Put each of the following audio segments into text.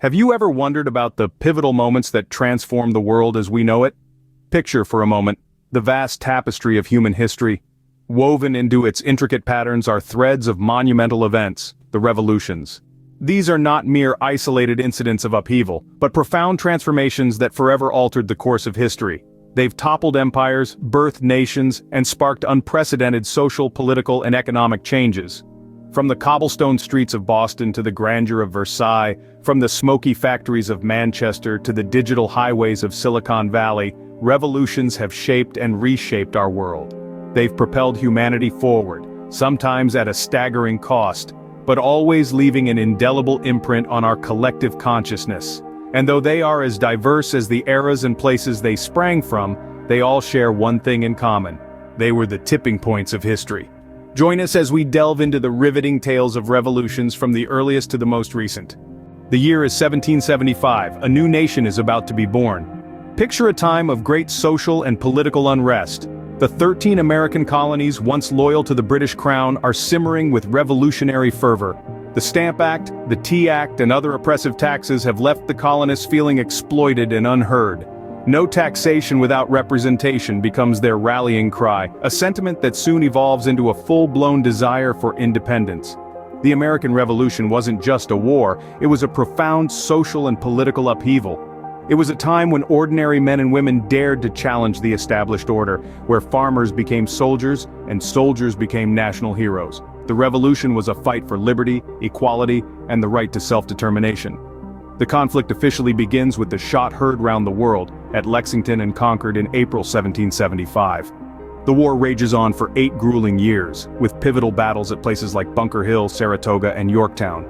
Have you ever wondered about the pivotal moments that transform the world as we know it? Picture for a moment the vast tapestry of human history. Woven into its intricate patterns are threads of monumental events, the revolutions. These are not mere isolated incidents of upheaval, but profound transformations that forever altered the course of history. They've toppled empires, birthed nations, and sparked unprecedented social, political, and economic changes. From the cobblestone streets of Boston to the grandeur of Versailles, from the smoky factories of Manchester to the digital highways of Silicon Valley, revolutions have shaped and reshaped our world. They've propelled humanity forward, sometimes at a staggering cost, but always leaving an indelible imprint on our collective consciousness. And though they are as diverse as the eras and places they sprang from, they all share one thing in common. They were the tipping points of history. Join us as we delve into the riveting tales of revolutions from the earliest to the most recent. The year is 1775, a new nation is about to be born. Picture a time of great social and political unrest. The 13 American colonies, once loyal to the British crown, are simmering with revolutionary fervor. The Stamp Act, the Tea Act, and other oppressive taxes have left the colonists feeling exploited and unheard. No taxation without representation becomes their rallying cry, a sentiment that soon evolves into a full-blown desire for independence. The American Revolution wasn't just a war, it was a profound social and political upheaval. It was a time when ordinary men and women dared to challenge the established order, where farmers became soldiers and soldiers became national heroes. The revolution was a fight for liberty, equality, and the right to self-determination. The conflict officially begins with the shot heard round the world, at Lexington and Concord in April 1775. The war rages on for 8 grueling years, with pivotal battles at places like Bunker Hill, Saratoga, and Yorktown.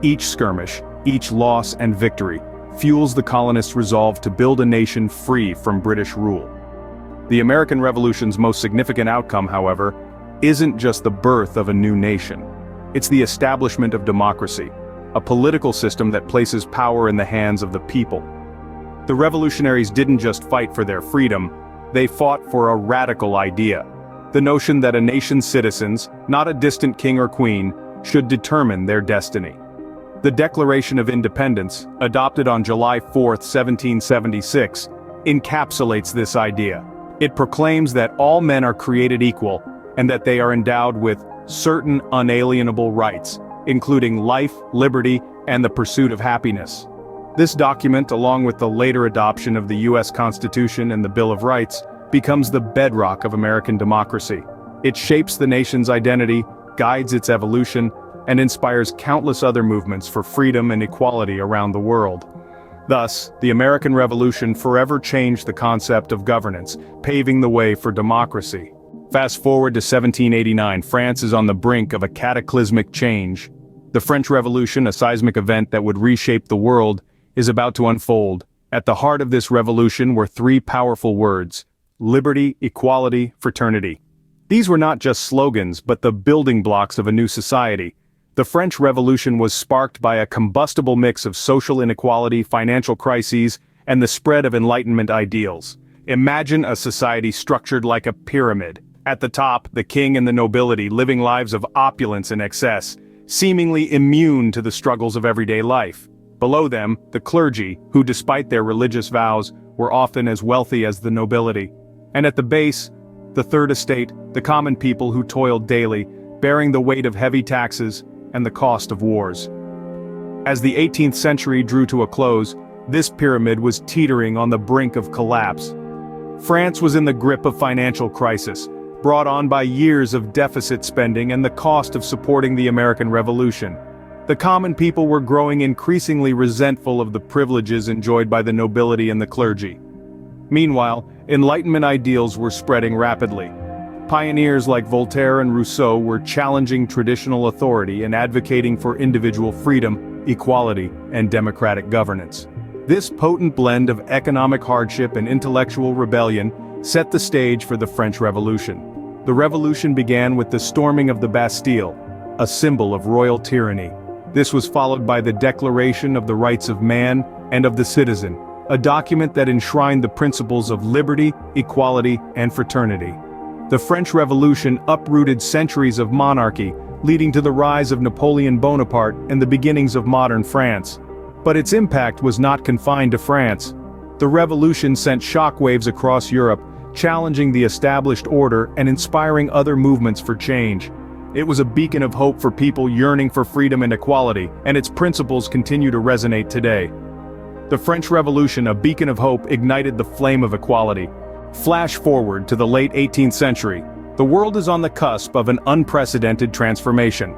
Each skirmish, each loss and victory, fuels the colonists' resolve to build a nation free from British rule. The American Revolution's most significant outcome, however, isn't just the birth of a new nation. It's the establishment of democracy, a political system that places power in the hands of the people. The revolutionaries didn't just fight for their freedom, they fought for a radical idea. The notion that a nation's citizens, not a distant king or queen, should determine their destiny. The Declaration of Independence, adopted on July 4, 1776, encapsulates this idea. It proclaims that all men are created equal, and that they are endowed with certain unalienable rights, including life, liberty, and the pursuit of happiness. This document, along with the later adoption of the U.S. Constitution and the Bill of Rights, becomes the bedrock of American democracy. It shapes the nation's identity, guides its evolution, and inspires countless other movements for freedom and equality around the world. Thus, the American Revolution forever changed the concept of governance, paving the way for democracy. Fast forward to 1789, France is on the brink of a cataclysmic change. The French Revolution, a seismic event that would reshape the world, is about to unfold. At the heart of this revolution were 3 powerful words: liberty, equality, fraternity. These were not just slogans, but the building blocks of a new society. The French Revolution was sparked by a combustible mix of social inequality, financial crises, and the spread of Enlightenment ideals. Imagine a society structured like a pyramid. At the top, the king and the nobility living lives of opulence and excess, seemingly immune to the struggles of everyday life. Below them, the clergy, who despite their religious vows, were often as wealthy as the nobility. And at the base, the third estate, the common people who toiled daily, bearing the weight of heavy taxes and the cost of wars. As the 18th century drew to a close, this pyramid was teetering on the brink of collapse. France was in the grip of financial crisis, brought on by years of deficit spending and the cost of supporting the American Revolution. The common people were growing increasingly resentful of the privileges enjoyed by the nobility and the clergy. Meanwhile, Enlightenment ideals were spreading rapidly. Pioneers like Voltaire and Rousseau were challenging traditional authority and advocating for individual freedom, equality, and democratic governance. This potent blend of economic hardship and intellectual rebellion set the stage for the French Revolution. The revolution began with the storming of the Bastille, a symbol of royal tyranny. This was followed by the Declaration of the Rights of Man and of the Citizen, a document that enshrined the principles of liberty, equality, and fraternity. The French Revolution uprooted centuries of monarchy, leading to the rise of Napoleon Bonaparte and the beginnings of modern France. But its impact was not confined to France. The revolution sent shockwaves across Europe, challenging the established order and inspiring other movements for change. It was a beacon of hope for people yearning for freedom and equality, and its principles continue to resonate today. The French Revolution, a beacon of hope, ignited the flame of equality. Flash forward to the late 18th century. The world is on the cusp of an unprecedented transformation.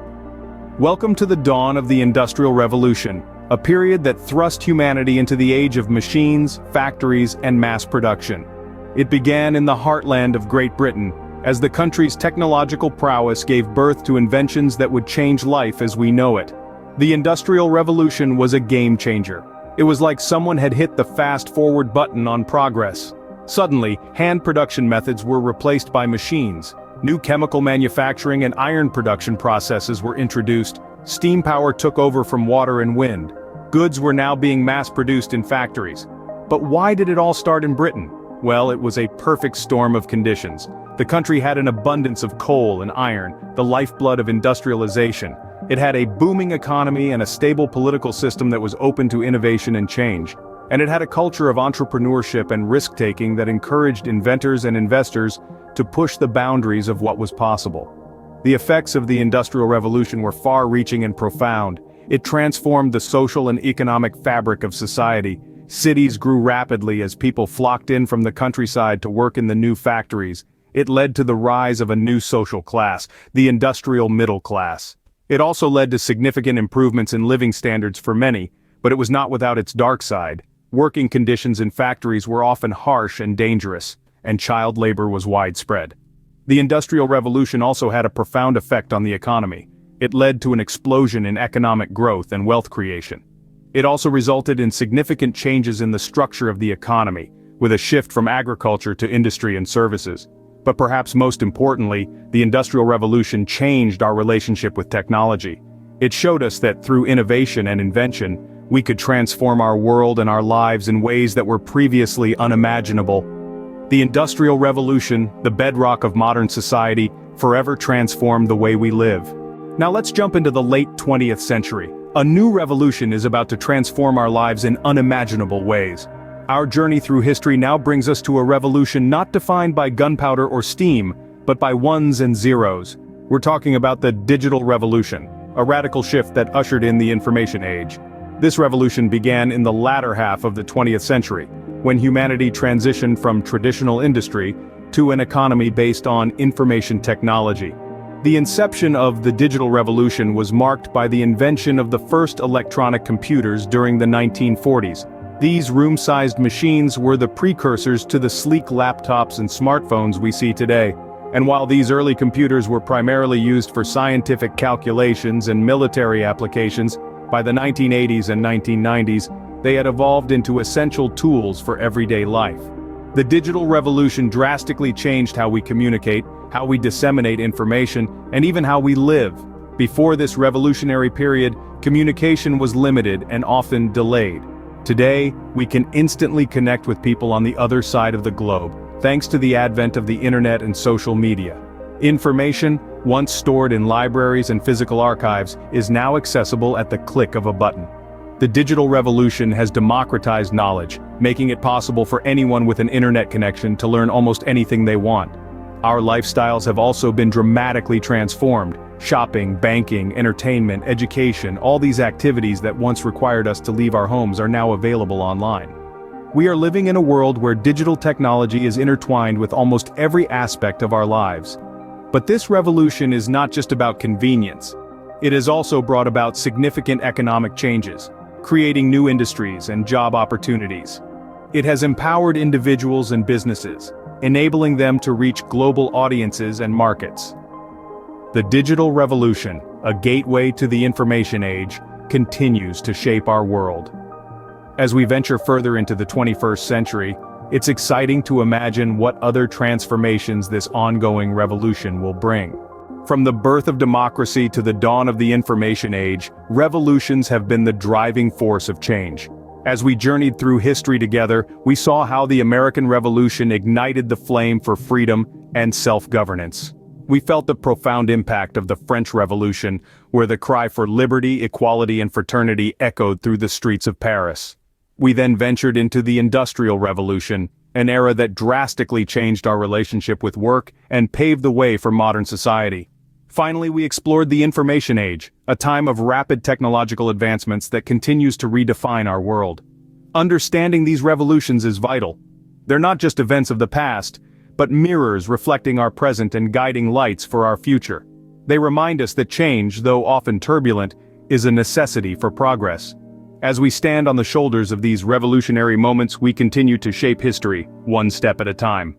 Welcome to the dawn of the Industrial Revolution, a period that thrust humanity into the age of machines, factories, and mass production. It began in the heartland of Great Britain, as the country's technological prowess gave birth to inventions that would change life as we know it. The Industrial Revolution was a game-changer. It was like someone had hit the fast-forward button on progress. Suddenly, hand production methods were replaced by machines. New chemical manufacturing and iron production processes were introduced. Steam power took over from water and wind. Goods were now being mass-produced in factories. But why did it all start in Britain? Well, it was a perfect storm of conditions. The country had an abundance of coal and iron, the lifeblood of industrialization. It had a booming economy and a stable political system that was open to innovation and change. And it had a culture of entrepreneurship and risk-taking that encouraged inventors and investors to push the boundaries of what was possible. The effects of the Industrial Revolution were far-reaching and profound. It transformed the social and economic fabric of society. Cities grew rapidly as people flocked in from the countryside to work in the new factories. It led to the rise of a new social class, the industrial middle class. It also led to significant improvements in living standards for many, but it was not without its dark side. Working conditions in factories were often harsh and dangerous, and child labor was widespread. The Industrial Revolution also had a profound effect on the economy. It led to an explosion in economic growth and wealth creation. It also resulted in significant changes in the structure of the economy, with a shift from agriculture to industry and services. But perhaps most importantly, the Industrial Revolution changed our relationship with technology. It showed us that through innovation and invention, we could transform our world and our lives in ways that were previously unimaginable. The Industrial Revolution, the bedrock of modern society, forever transformed the way we live. Now let's jump into the late 20th century. A new revolution is about to transform our lives in unimaginable ways. Our journey through history now brings us to a revolution not defined by gunpowder or steam, but by ones and zeros. We're talking about the digital revolution, a radical shift that ushered in the information age. This revolution began in the latter half of the 20th century, when humanity transitioned from traditional industry to an economy based on information technology. The inception of the digital revolution was marked by the invention of the first electronic computers during the 1940s. These room-sized machines were the precursors to the sleek laptops and smartphones we see today. And while these early computers were primarily used for scientific calculations and military applications, by the 1980s and 1990s, they had evolved into essential tools for everyday life. The digital revolution drastically changed how we communicate, how we disseminate information, and even how we live. Before this revolutionary period, communication was limited and often delayed. Today, we can instantly connect with people on the other side of the globe, thanks to the advent of the internet and social media. Information, once stored in libraries and physical archives, is now accessible at the click of a button. The digital revolution has democratized knowledge, making it possible for anyone with an internet connection to learn almost anything they want. Our lifestyles have also been dramatically transformed. Shopping, banking, entertainment, education, all these activities that once required us to leave our homes are now available online. We are living in a world where digital technology is intertwined with almost every aspect of our lives. But this revolution is not just about convenience. It has also brought about significant economic changes, creating new industries and job opportunities. It has empowered individuals and businesses, enabling them to reach global audiences and markets. The digital revolution, a gateway to the information age, continues to shape our world. As we venture further into the 21st century, it's exciting to imagine what other transformations this ongoing revolution will bring. From the birth of democracy to the dawn of the information age, revolutions have been the driving force of change. As we journeyed through history together, we saw how the American Revolution ignited the flame for freedom and self-governance. We felt the profound impact of the French Revolution, where the cry for liberty, equality, and fraternity echoed through the streets of Paris. We then ventured into the Industrial Revolution, an era that drastically changed our relationship with work and paved the way for modern society. Finally, we explored the Information Age, a time of rapid technological advancements that continues to redefine our world. Understanding these revolutions is vital. They're not just events of the past, but mirrors reflecting our present and guiding lights for our future. They remind us that change, though often turbulent, is a necessity for progress. As we stand on the shoulders of these revolutionary moments, we continue to shape history, one step at a time.